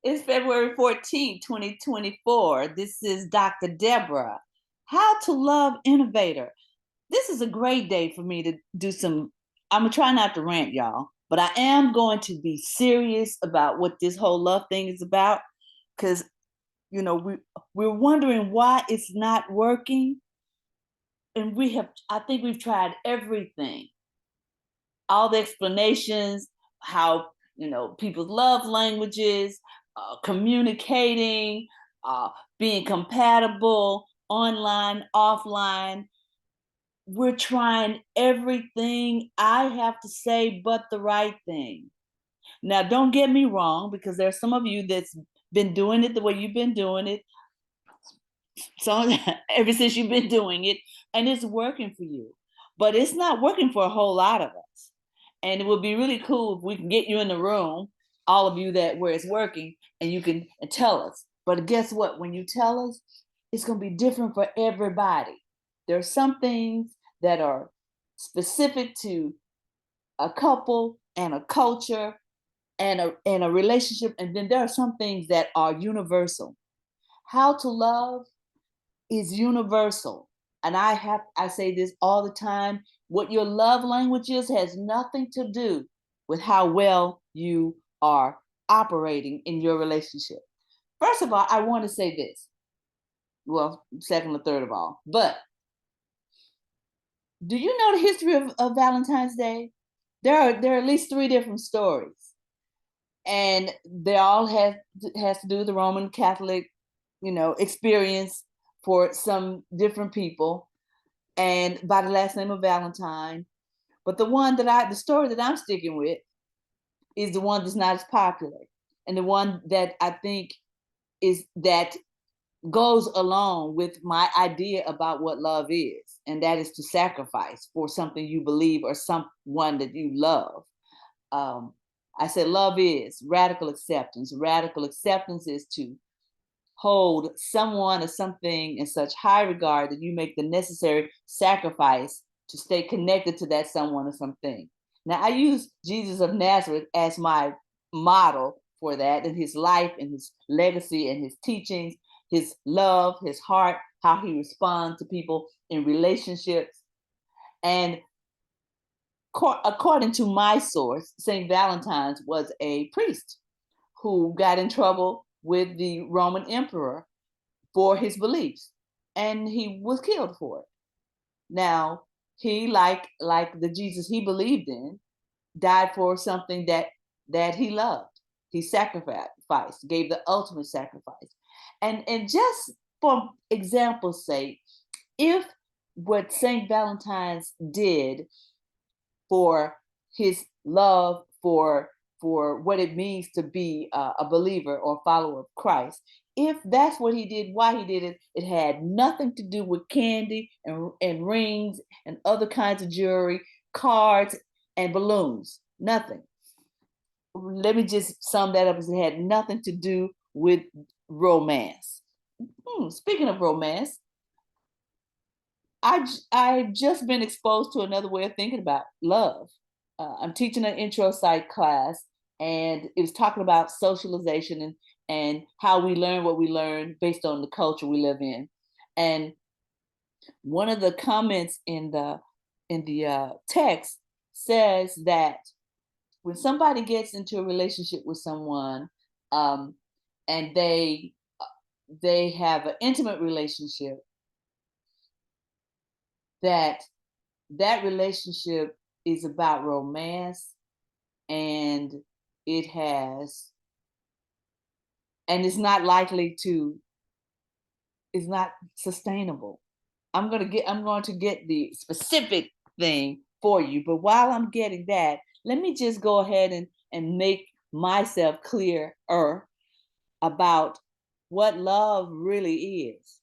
It's February 14th, 2024. This is Dr. Deborah. How to Love Innovator. This is a great day for me to do some. I'm going to try not to rant, y'all, but I am going to be serious about what this whole love thing is about because, we're wondering why it's not working. And I think we've tried everything, all the explanations, how people's love languages, communicating, uh, being compatible, online, offline. We're trying everything I have to say, but the right thing. Now, don't get me wrong, because there's some of you that's been doing it the way you've been doing it, so ever since you've been doing it, and it's working for you. But it's not working for a whole lot of us. And it would be really cool if we can get you in the room, all of you that where it's working, and you can tell us. But guess what? When you tell us, it's going to be different for everybody. There are some things that are specific to a couple and a culture and a relationship, and then there are some things that are universal. How to love is universal. And I say this all the time. What your love language is has nothing to do with how well you are operating in your relationship. First of all, I want to say this. Well, second or third of all, but do you know the history of Valentine's Day? There are at least three different stories, and they all has to do with the Roman Catholic, experience for some different people, and by the last name of Valentine. But the story that I'm sticking with is the one that's not as popular, and the one that I think is that goes along with my idea about what love is, and that is to sacrifice for something you believe or someone that you love. Um, I said love is radical acceptance. Radical acceptance is to hold someone or something in such high regard that you make the necessary sacrifice to stay connected to that someone or something. Now, I use Jesus of Nazareth as my model for that, and his life and his legacy and his teachings, his love, his heart, how he responds to people in relationships. And according to my source, St. Valentine's was a priest who got in trouble with the Roman emperor for his beliefs, and he was killed for it. Now, he, like the Jesus he believed in, died for something that he loved. He sacrificed, gave the ultimate sacrifice. And just for example's sake, if what St. Valentine's did for his love for what it means to be a believer or follower of Christ, if that's what he did, why he did it, it had nothing to do with candy and rings and other kinds of jewelry, cards and balloons. Nothing. Let me just sum that up as it had nothing to do with romance. Speaking of romance, I just been exposed to another way of thinking about love. I'm teaching an intro psych class, and it was talking about socialization and how we learn what we learn based on the culture we live in. And one of the comments in the text says that when somebody gets into a relationship with someone, um, and they have an intimate relationship, that relationship is about romance, and it has and it's not likely to it's not sustainable. I'm going to get the specific thing for you, but while I'm getting that, let me just go ahead and make myself clearer about what love really is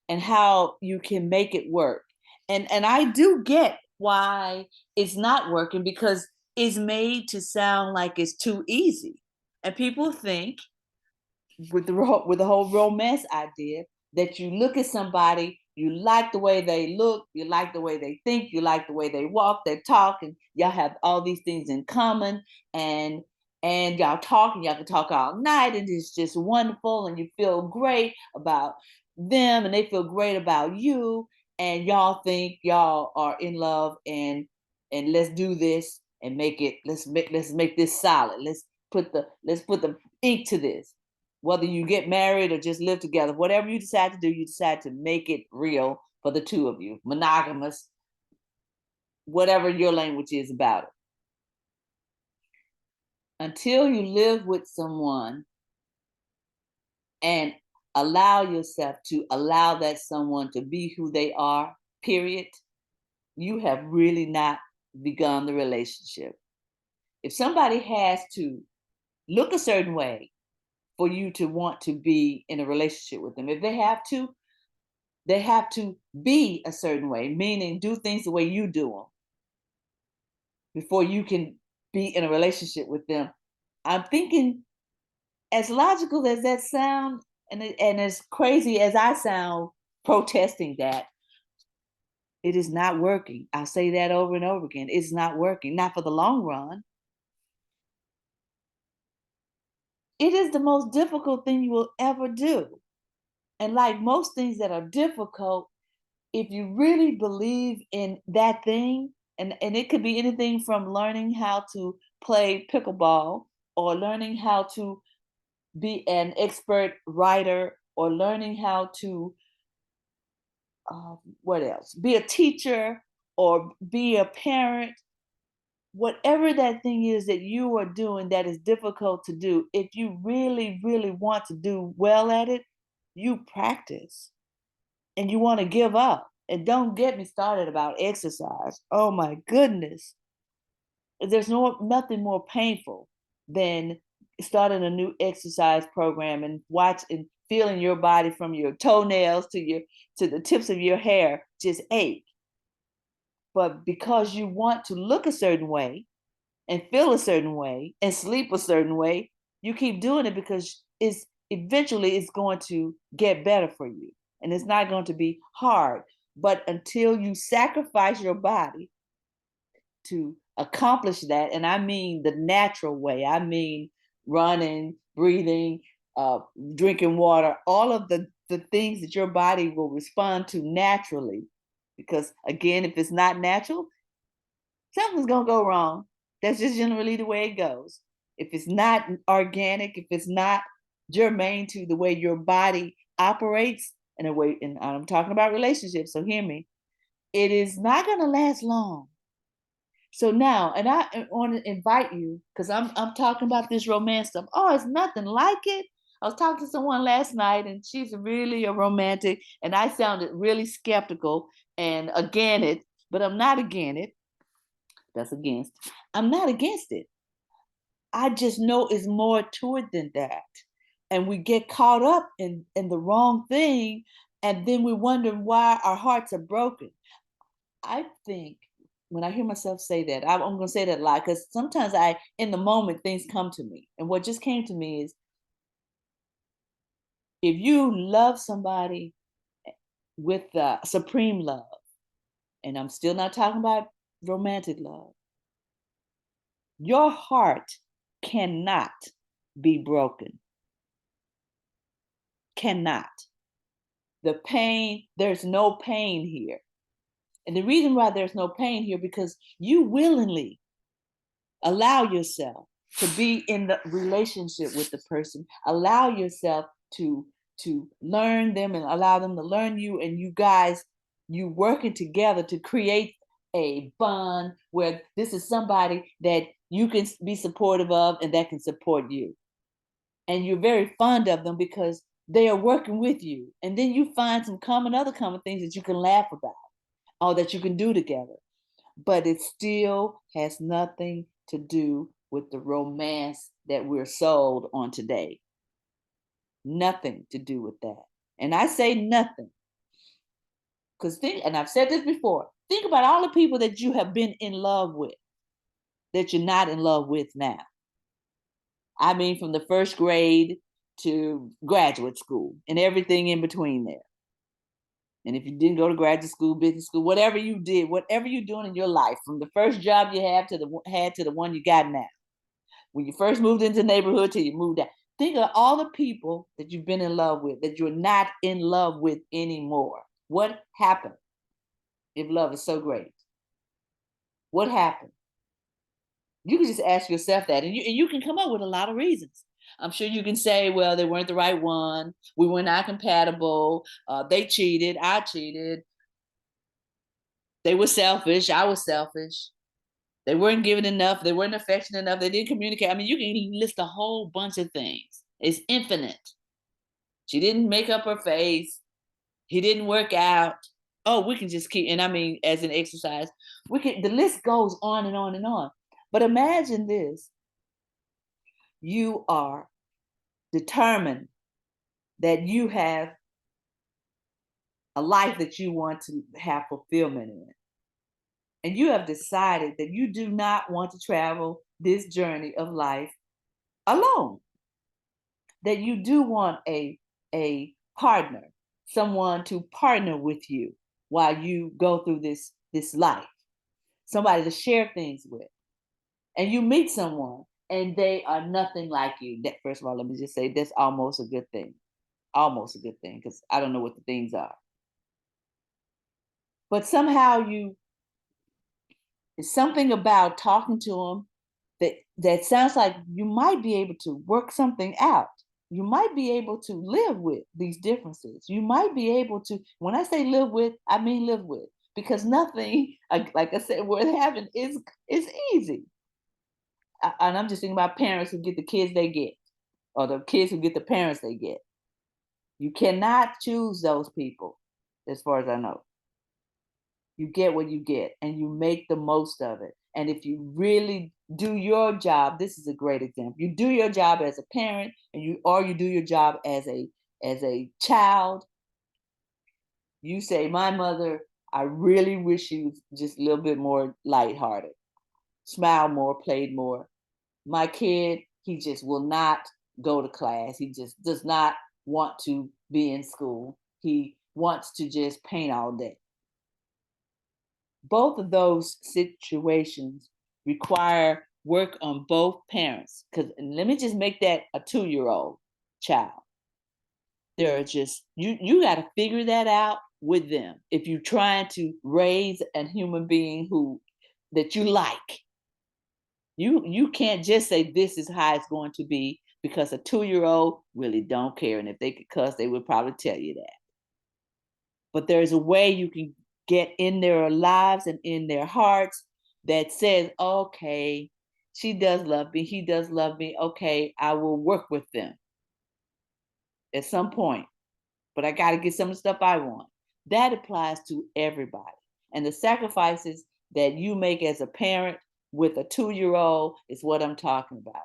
and how you can make it work. And I do get why it's not working, because it's made to sound like it's too easy. And people think with the whole romance idea that you look at somebody, you like the way they look, you like the way they think, you like the way they walk, they talk, and y'all have all these things in common, and and y'all talking, y'all can talk all night, and it's just wonderful, and you feel great about them, and they feel great about you, and y'all think y'all are in love, and let's do this and make it. Let's make this solid. Let's put the ink to this. Whether you get married or just live together, whatever you decide to do, you decide to make it real for the two of you, monogamous, whatever your language is about it. Until you live with someone and allow yourself to allow that someone to be who they are, period, you have really not begun the relationship. If somebody has to look a certain way for you to want to be in a relationship with them, if they have to be a certain way, meaning do things the way you do them before you can be in a relationship with them. I'm thinking, as logical as that sounds, and as crazy as I sound protesting that, it is not working. I'll say that over and over again. It's not working, not for the long run. It is the most difficult thing you will ever do. And like most things that are difficult, if you really believe in that thing, and it could be anything from learning how to play pickleball, or learning how to be an expert writer, or learning how to what else? Be a teacher or be a parent. Whatever that thing is that you are doing that is difficult to do, if you really, really want to do well at it, you practice, and you want to give up. And don't get me started about exercise. Oh my goodness. There's nothing more painful than starting a new exercise program and watch and feeling your body from your toenails to the tips of your hair just ache. But because you want to look a certain way and feel a certain way and sleep a certain way, you keep doing it because it's going to get better for you, and it's not going to be hard. But until you sacrifice your body to accomplish that, and I mean the natural way, I mean running, breathing, uh, drinking water, all of the things that your body will respond to naturally. Because again, if it's not natural, something's gonna go wrong. That's just generally the way it goes. If it's not organic, if it's not germane to the way your body operates, in a way, and I'm talking about relationships, so hear me, it is not gonna last long. So now, and I want to invite you, because I'm talking about this romance stuff. Oh, it's nothing like it. I was talking to someone last night, and she's really a romantic, and I sounded really skeptical and against it, but I'm not against it. That's against. I'm not against it. I just know it's more to it than that. And we get caught up in the wrong thing, and then we wonder why our hearts are broken. I think when I hear myself say that, I'm going to say that a lot, because sometimes in the moment, things come to me. And what just came to me is, if you love somebody with supreme love, and I'm still not talking about romantic love, your heart cannot be broken. Cannot. The pain, there's no pain here. And the reason why there's no pain here, because you willingly allow yourself to be in the relationship with the person, allow yourself to learn them and allow them to learn you, and you working together to create a bond where this is somebody that you can be supportive of and that can support you, and you're very fond of them because they are working with you, and then you find some other common things that you can laugh about or that you can do together. But it still has nothing to do with the romance that we're sold on today. Nothing to do with that. And I say nothing because and I've said this before, think about all the people that you have been in love with that you're not in love with now. I mean, from the first grade to graduate school and everything in between there. And if you didn't go to graduate school, business school, whatever you did, whatever you're doing in your life, from the first job you had to the one you got now, When you first moved into the neighborhood till you moved out. Think of all the people that you've been in love with that you're not in love with anymore. What happened if love is so great? What happened? You can just ask yourself that, and you can come up with a lot of reasons. I'm sure you can say, well, they weren't the right one. We were not compatible. They cheated. I cheated. They were selfish. I was selfish. They weren't giving enough. They weren't affectionate enough. They didn't communicate. I mean, you can list a whole bunch of things. It's infinite. She didn't make up her face. He didn't work out. Oh, we can just keep, and I mean, as an exercise, we can, the list goes on and on and on. But imagine this. You are determined that you have a life that you want to have fulfillment in. And you have decided that you do not want to travel this journey of life alone. That you do want a partner, someone to partner with you while you go through this life, somebody to share things with. And you meet someone and they are nothing like you. That, first of all, let me just say that's almost a good thing. Almost a good thing, because I don't know what the things are. But somehow it's something about talking to them that sounds like you might be able to work something out. You might be able to live with these differences. You might be able to, when I say live with, I mean live with, because nothing, like I said, worth having is easy. And I'm just thinking about parents who get the kids they get, or the kids who get the parents they get. You cannot choose those people, as far as I know. You get what you get and you make the most of it. And if you really do your job, this is a great example. You do your job as a parent, and you do your job as a child. You say, my mother, I really wish she was just a little bit more lighthearted, smile more, played more. My kid, he just will not go to class. He just does not want to be in school. He wants to just paint all day. Both of those situations require work on both parents. Because let me just make that a 2-year-old child. They're just, you got to figure that out with them. If you're trying to raise a human being that you like, you can't just say this is how it's going to be, because a 2-year-old really don't care. And if they could cuss, they would probably tell you that. But there's a way you can get in their lives and in their hearts that says, okay, she does love me, he does love me. Okay, I will work with them at some point, but I got to get some of the stuff I want. That applies to everybody. And the sacrifices that you make as a parent with a 2-year-old is what I'm talking about.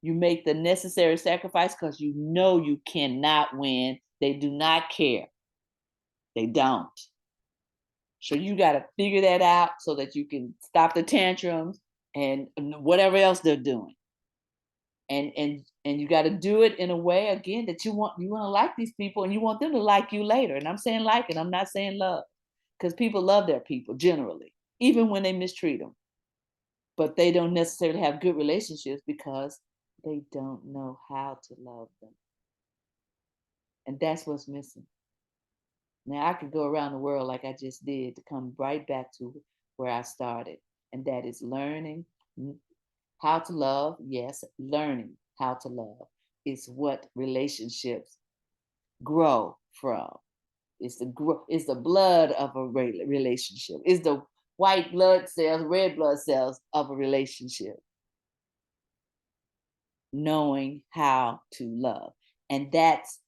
You make the necessary sacrifice because you know you cannot win. They do not care. They don't. So you got to figure that out so that you can stop the tantrums and whatever else they're doing. And you got to do it in a way, again, that you want to like these people and you want them to like you later. And I'm saying like it, I'm not saying love, because people love their people generally, even when they mistreat them. But they don't necessarily have good relationships because they don't know how to love them. And that's what's missing. Now, I could go around the world like I just did to come right back to where I started, and that is learning how to love. Yes, learning how to love is what relationships grow from. It's the blood of a relationship. It's the white blood cells, red blood cells of a relationship. Knowing how to love. And that's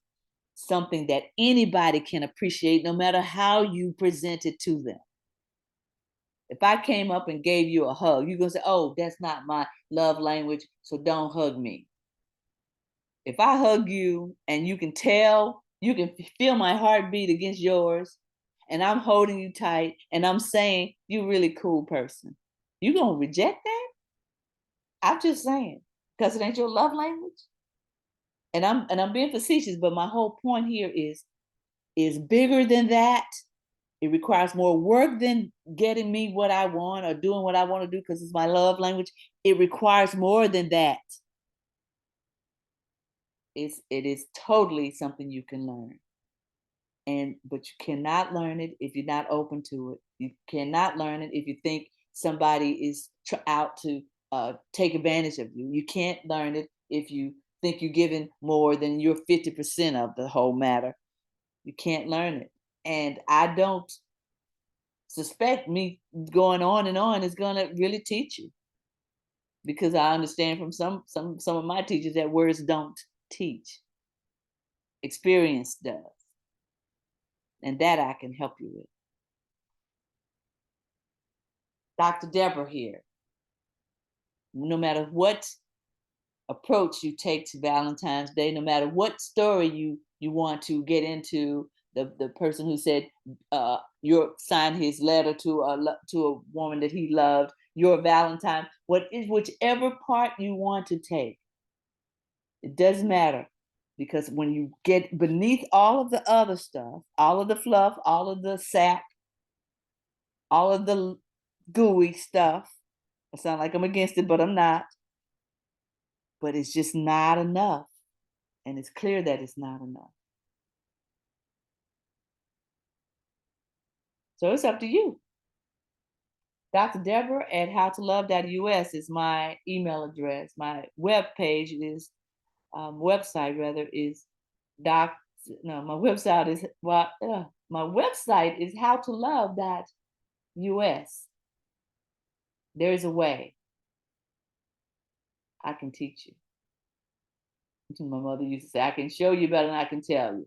something that anybody can appreciate, no matter how you present it to them. If I came up and gave you a hug, you're going to say, oh, that's not my love language, so don't hug me. If I hug you and you can tell, you can feel my heartbeat against yours, and I'm holding you tight, and I'm saying, you're a really cool person, you going to reject that? I'm just saying, because it ain't your love language. And I'm being facetious, but my whole point here is bigger than that. It requires more work than getting me what I want or doing what I want to do because it's my love language. It requires more than that. It is totally something you can learn. But you cannot learn it if you're not open to it. You cannot learn it if you think somebody is out to take advantage of you. You can't learn it if you think you're giving more than you're 50% of the whole matter. You can't learn it. And I don't suspect me going on and on is going to really teach you, because I understand from some of my teachers that words don't teach. Experience does. And that I can help you with. Dr. Deborah here. No matter what approach you take to Valentine's Day, no matter what story you want to get into, the person who said your signed his letter to a woman that he loved, your Valentine, whichever part you want to take, it doesn't matter, because when you get beneath all of the other stuff, all of the fluff, all of the sap, all of the gooey stuff, I sound like I'm against it, but I'm not. But it's just not enough. And it's clear that it's not enough. So it's up to you. Dr. Deborah at howtolove.us is my email address. My web page is, website rather, is doc. No, my website is my website is howtolove.us. There's a way. I can teach you. My mother used to say, I can show you better than I can tell you.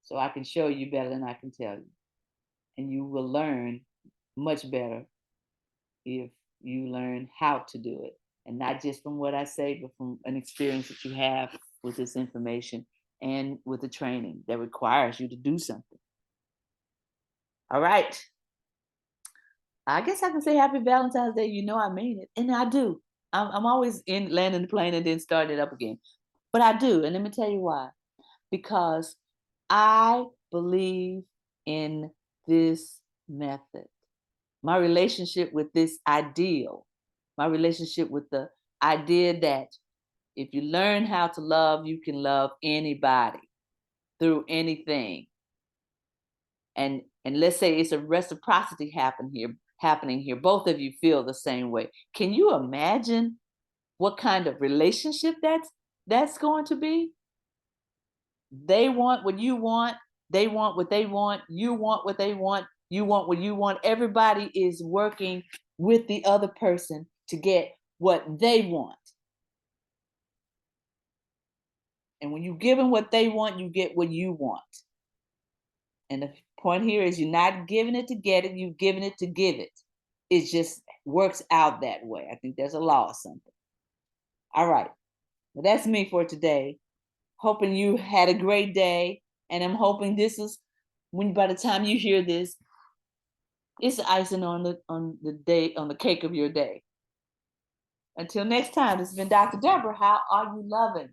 So I can show you better than I can tell you. And you will learn much better if you learn how to do it. And not just from what I say, but from an experience that you have with this information and with the training that requires you to do something. All right. I guess I can say happy Valentine's Day. You know I mean it. And I do. I'm always in landing the plane and then starting it up again. But I do. And let me tell you why. Because I believe in this method. My relationship with this ideal, my relationship with the idea that if you learn how to love, you can love anybody through anything. And let's say it's a reciprocity happening here. Both of you feel the same way. Can you imagine what kind of relationship that's going to be? They want what you want, they want what they want, you want what they want, you want what you want. Everybody is working with the other person to get what they want. And when you give them what they want, you get what you want. And the point here is you're not giving it to get it, you're giving it to give it. It just works out that way. I think there's a law or something. All right. Well, that's me for today. Hoping you had a great day. And I'm hoping this is, when by the time you hear this, it's icing on the cake of your day. Until next time, this has been Dr. Deborah. How are you loving?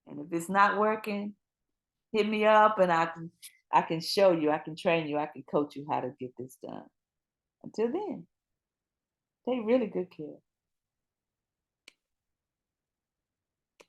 And if it's not working, hit me up and I can show you, I can train you, I can coach you how to get this done. Until then, take really good care.